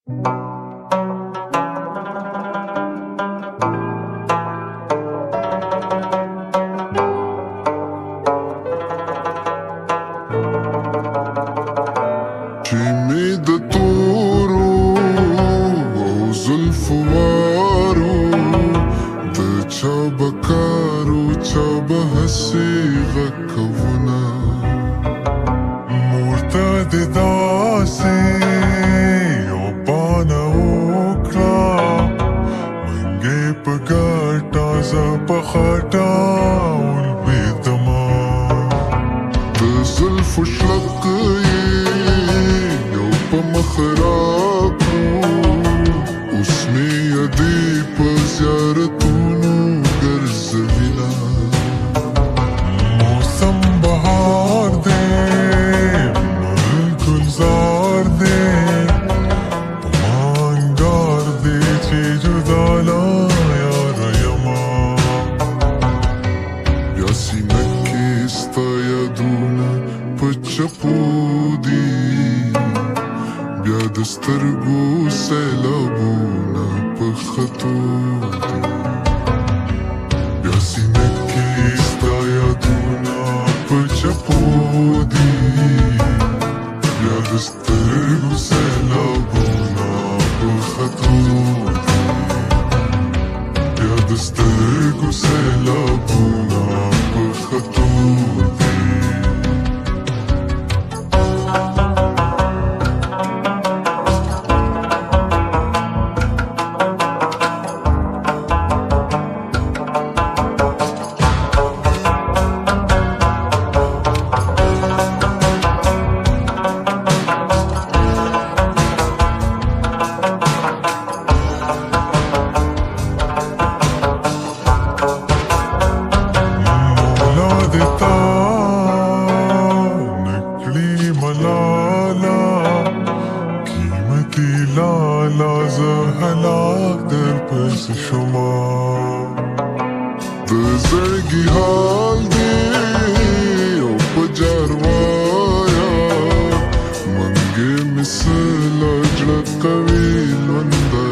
چې مې د تورو او زلفو وارو د چا به کارو چا به هسې غږ کوونه مور ته دې داسې یو بانه وکړه منګې په ګټه زه په خټه ولوېدمه د زلفو شلق په مخ راکړو اوس مې یادې په زیارتونو ګرځوینه موسم بهار دی مل ګلزار دی په ما انګار دی چې جدا لا یاره یمه بیا سینه کې ستا یادونه په چپو دي بیا د سترګو سیلابونه په خطو دي بیا سینه کې ستا یادونه په چپو دي بیا د سترګو سیلابونه په خطو دي بیا د سترګو سیلابونه په خطو دي لالا زه هلاک در پسې شومه د زړګي حال دی او په جاروایا منګې مې څه لا زړه کوي لونده